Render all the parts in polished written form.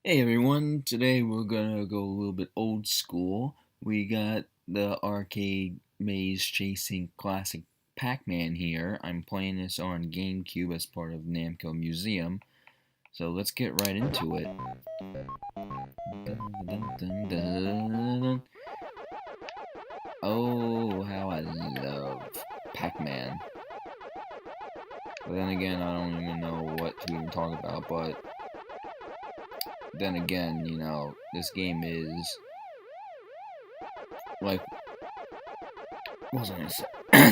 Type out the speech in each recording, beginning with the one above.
Hey everyone, today we're gonna go a little bit old school. We got the arcade maze chasing classic Pac-Man here. I'm playing this on GameCube as part of Namco Museum. So let's get right into it. Dun, dun, dun, dun. Oh, how I love Pac-Man. But then again, I don't even know what to even talk about, but then again, this game is like what was I gonna say?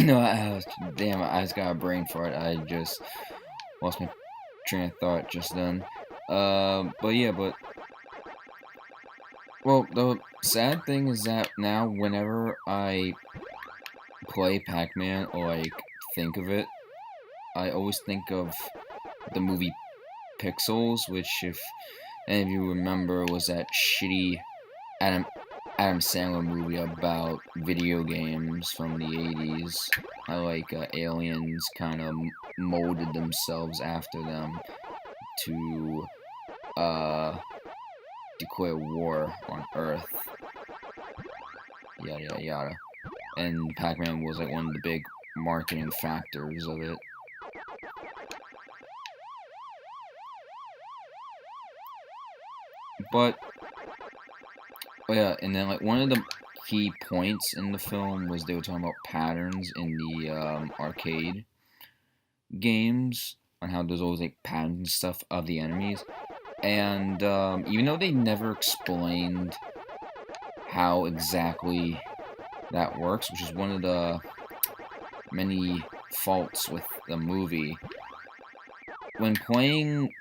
No, damn, I just got a brain fart. I just lost my train of thought just then. But yeah, well, the sad thing is that now whenever I play Pac-Man or like think of it, I always think of the movie Pixels, which, if any of you remember, was that shitty Adam Adam Sandler movie about video games from the 80s. How like aliens kind of molded themselves after them to declare war on Earth. Yada yada yada. And Pac-Man was like one of the big marketing factors of it. But yeah, and then like one of the key points in the film was they were talking about patterns in the arcade games, on how there's always like patterns and stuff of the enemies. And even though they never explained how exactly that works, which is one of the many faults with the movie, when playing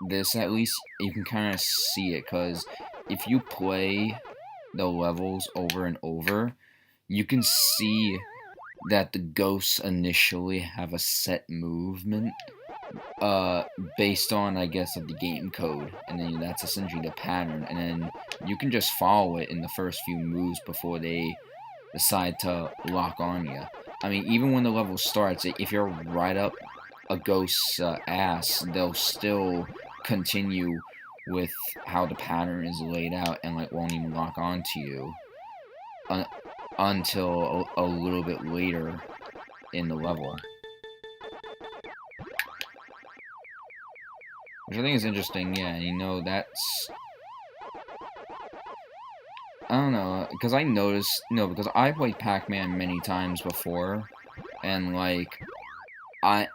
this, at least you can kind of see it, because if you play the levels over and over, you can see that the ghosts initially have a set movement based on, I guess, of the game code, and then that's essentially the pattern, and then you can just follow it in the first few moves before they decide to lock on you. I mean, even when the level starts, if you're right up a ghost's ass, they'll still continue with how the pattern is laid out and like won't even lock onto you until a little bit later in the level. Which I think is interesting, yeah, that's... I don't know, because I noticed, because I played Pac-Man many times before, and like, I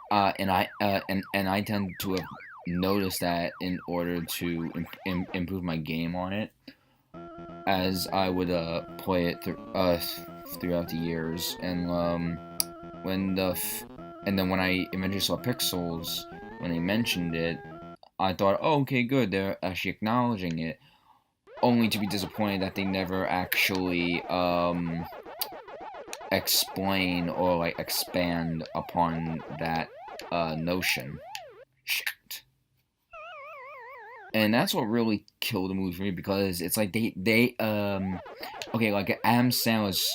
tend to have noticed that in order to improve my game on it, as I would play it throughout the years, and when and then when I eventually saw Pixels, when they mentioned it, I thought, oh, okay, good, they're actually acknowledging it, only to be disappointed that they never actually explain or like expand upon that notion. Shit. And that's what really killed the movie for me, because it's like they okay, like Adam Sandler's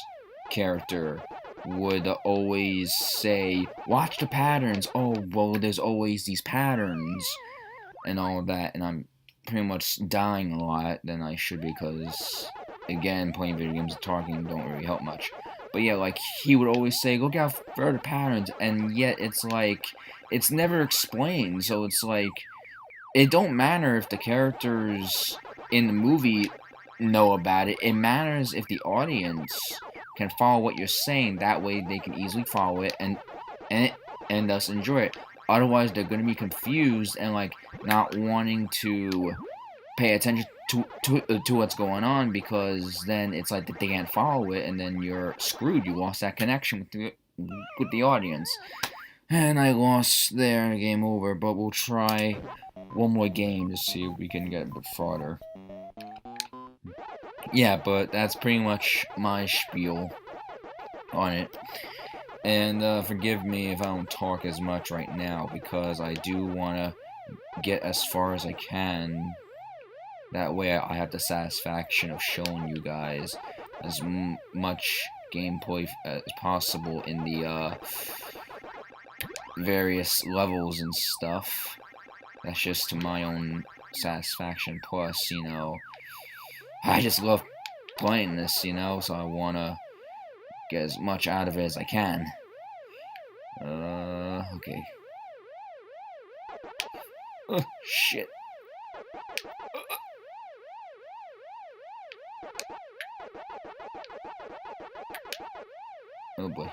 character would always say, watch the patterns. Oh, well, there's always these patterns and all of that, and I'm pretty much dying a lot than I should, because again, playing video games and talking don't really help much. But yeah, like, he would always say, look out for the patterns, and yet it's like, it's never explained, so it's like, it don't matter if the characters in the movie know about it. It matters if the audience can follow what you're saying. That way they can easily follow it and thus enjoy it. Otherwise, they're going to be confused and like not wanting to pay attention to what's going on, because then it's like that they can't follow it, and then you're screwed. You lost that connection with the audience. And I lost there, game over, but we'll try one more game to see if we can get a bit farther. Yeah, but that's pretty much my spiel on it. And forgive me if I don't talk as much right now, because I do want to get as far as I can. That way I have the satisfaction of showing you guys as much gameplay as possible in the various levels and stuff. That's just to my own satisfaction. Plus, I just love playing this, so I want to get as much out of it as I can. Okay. Oh, shit. Oh boy.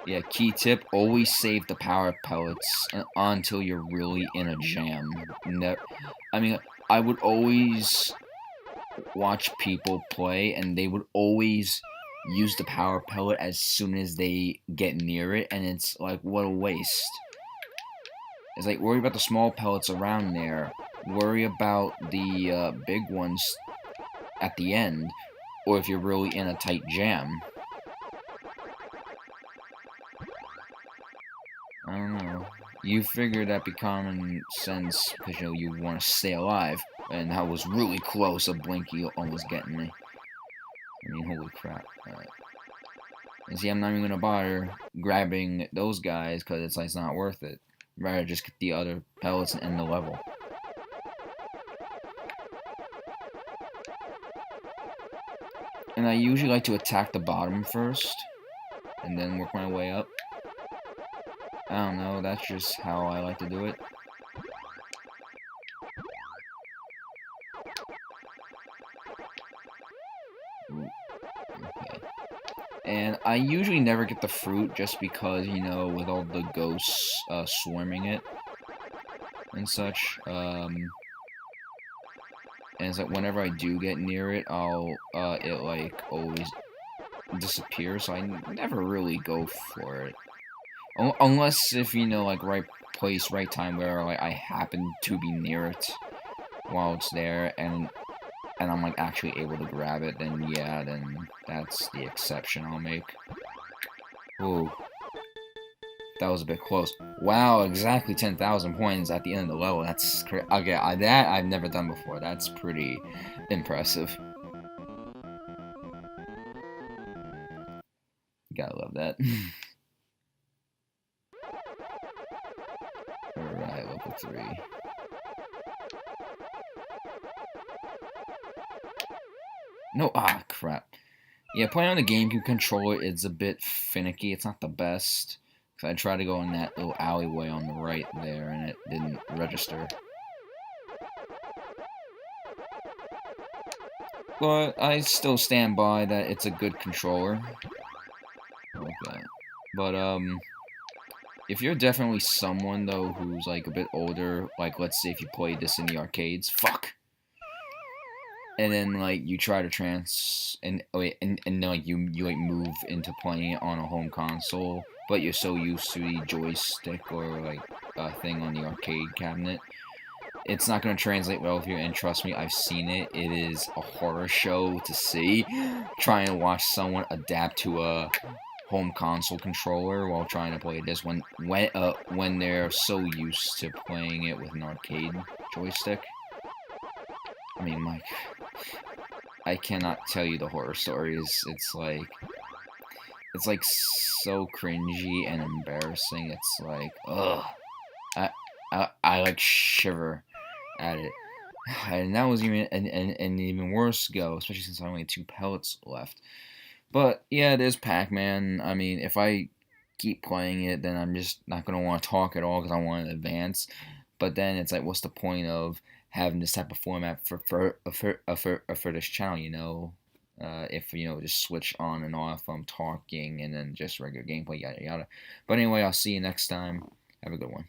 Yeah, key tip, always save the power pellets until you're really in a jam. I mean, I would always watch people play, and they would always use the power pellet as soon as they get near it, and it's like, what a waste. It's like, worry about the small pellets around there, worry about the big ones at the end, or if you're really in a tight jam. I don't know. You figured that'd be common sense because you want to stay alive, and that was really close. A Blinky almost getting me. I mean, holy crap! Alright. And see, I'm not even gonna bother grabbing those guys because it's like it's not worth it. Rather just get the other pellets and end the level. And I usually like to attack the bottom first, and then work my way up. I don't know, that's just how I like to do it. Ooh, okay. And I usually never get the fruit just because, with all the ghosts swarming it and such. And it's like whenever I do get near it, it like always disappears, so I never really go for it. Unless if, like, right place, right time, where, like, I happen to be near it while it's there, and I'm, like, actually able to grab it, then, yeah, then that's the exception I'll make. Ooh. That was a bit close. Wow, exactly 10,000 points at the end of the level. That's okay, that I've never done before. That's pretty impressive. Gotta love that. Alright, level 3. No, crap. Yeah, playing on the GameCube controller is a bit finicky. It's not the best. Because I tried to go in that little alleyway on the right there, and it didn't register. But I still stand by that it's a good controller. Okay. But, if you're definitely someone, though, who's, like, a bit older, like, let's say if you played this in the arcades, fuck! And then, like, you try to and like, you like, move into playing it on a home console, but you're so used to the joystick or, like, thing on the arcade cabinet, it's not going to translate well with you, and trust me, I've seen it. It is a horror show to see, trying to watch someone adapt to a home console controller while trying to play this when they're so used to playing it with an arcade joystick. I mean, Mike, I cannot tell you the horror stories. It's like so cringy and embarrassing. It's like, ugh. I like shiver at it. And that was even an even worse go, especially since I only had 2 pellets left. But yeah, there's Pac-Man. I mean, if I keep playing it, then I'm just not gonna want to talk at all because I want to advance. But then it's like, what's the point of having this type of format for this channel? If just switch on and off talking and then just regular gameplay, yada yada. But anyway, I'll see you next time. Have a good one.